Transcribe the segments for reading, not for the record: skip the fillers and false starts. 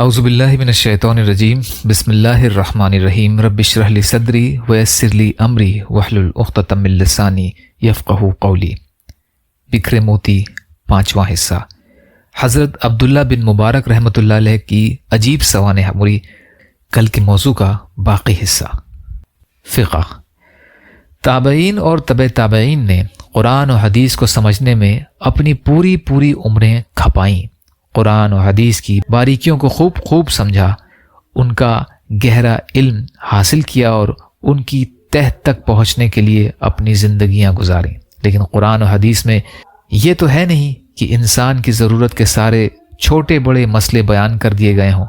اعوذ باللہ من الشیطان الرجیم بسم اللہ الرحمن الرحیم رب اشرح لی صدری ویسر لی امری واحلل عقدۃ من لسانی یفقہوا قولی۔ بکھرے موتی، 5واں حصہ۔ حضرت عبداللہ بن مبارک رحمۃ اللہ علیہ کی عجیب سوانح عمری، کل کے موضوع کا باقی حصہ۔ فقہ۔ تابعین اور تبع تابعین نے قرآن و حدیث کو سمجھنے میں اپنی پوری عمریں کھپائیں، قرآن و حدیث کی باریکیوں کو خوب سمجھا، ان کا گہرا علم حاصل کیا اور ان کی تہ تک پہنچنے کے لیے اپنی زندگیاں گزاریں۔ لیکن قرآن و حدیث میں یہ تو ہے نہیں کہ انسان کی ضرورت کے سارے چھوٹے بڑے مسئلے بیان کر دیے گئے ہوں،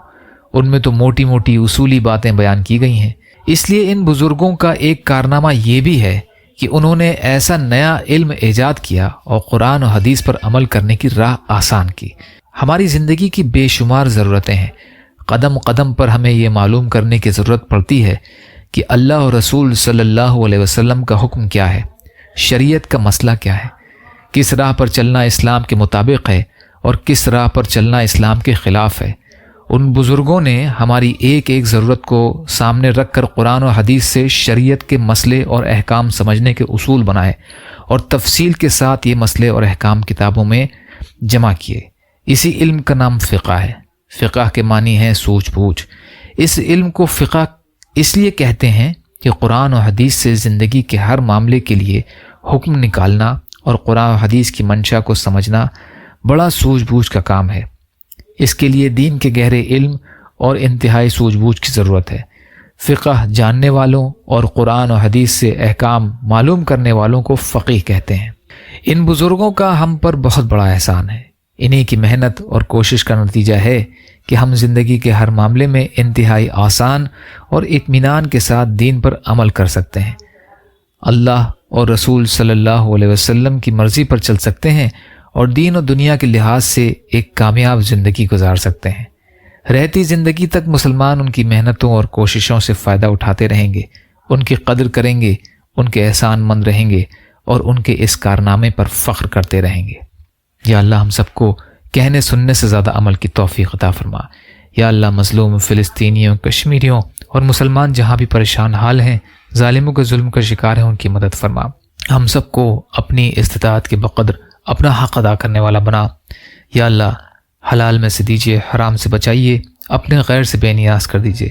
ان میں تو موٹی اصولی باتیں بیان کی گئی ہیں۔ اس لیے ان بزرگوں کا ایک کارنامہ یہ بھی ہے کہ انہوں نے ایسا نیا علم ایجاد کیا اور قرآن و حدیث پر عمل کرنے کی راہ آسان کی۔ ہماری زندگی کی بے شمار ضرورتیں ہیں، قدم قدم پر ہمیں یہ معلوم کرنے کی ضرورت پڑتی ہے کہ اللہ اور رسول صلی اللہ علیہ وسلم کا حکم کیا ہے، شریعت کا مسئلہ کیا ہے، کس راہ پر چلنا اسلام کے مطابق ہے اور کس راہ پر چلنا اسلام کے خلاف ہے۔ ان بزرگوں نے ہماری ایک ضرورت کو سامنے رکھ کر قرآن و حدیث سے شریعت کے مسئلے اور احکام سمجھنے کے اصول بنائے اور تفصیل کے ساتھ یہ مسئلے اور احکام کتابوں میں جمع کیے۔ اسی علم کا نام فقہ ہے۔ فقہ کے معنی ہے سوچ بوجھ۔ اس علم کو فقہ اس لیے کہتے ہیں کہ قرآن و حدیث سے زندگی کے ہر معاملے کے لیے حکم نکالنا اور قرآن و حدیث کی منشا کو سمجھنا بڑا سوجھ بوجھ کا کام ہے۔ اس کے لیے دین کے گہرے علم اور انتہائی سوجھ بوجھ کی ضرورت ہے۔ فقہ جاننے والوں اور قرآن و حدیث سے احکام معلوم کرنے والوں کو فقیہ کہتے ہیں۔ ان بزرگوں کا ہم پر بہت بڑا احسان ہے۔ انہی کی محنت اور کوشش کا نتیجہ ہے کہ ہم زندگی کے ہر معاملے میں انتہائی آسان اور اطمینان کے ساتھ دین پر عمل کر سکتے ہیں، اللہ اور رسول صلی اللہ علیہ وسلم کی مرضی پر چل سکتے ہیں اور دین و دنیا کے لحاظ سے ایک کامیاب زندگی گزار سکتے ہیں۔ رہتی زندگی تک مسلمان ان کی محنتوں اور کوششوں سے فائدہ اٹھاتے رہیں گے، ان کی قدر کریں گے، ان کے احسان مند رہیں گے اور ان کے اس کارنامے پر فخر کرتے رہیں گے۔ یا اللہ ہم سب کو کہنے سننے سے زیادہ عمل کی توفیق عطا فرما۔ یا اللہ مظلوم فلسطینیوں، کشمیریوں اور مسلمان جہاں بھی پریشان حال ہیں، ظالموں کے ظلم کا شکار ہیں، ان کی مدد فرما۔ ہم سب کو اپنی استطاعت کے بقدر اپنا حق ادا کرنے والا بنا۔ یا اللہ حلال میں سے دیجیے، حرام سے بچائیے، اپنے غیر سے بے نیاز کر دیجیے،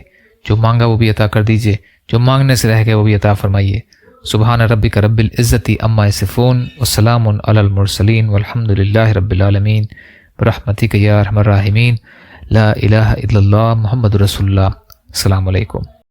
جو مانگا وہ بھی عطا کر دیجیے، جو مانگنے سے رہ گئے وہ بھی عطا فرمائیے۔ سبحان ربک رب العزت عما یصفون وسلام علی المرسلین والحمد للہ رب العالمین برحمتک یا ارحم الراحمین۔ لا الہ الا اللہ محمد رسول اللہ۔ السلام علیکم۔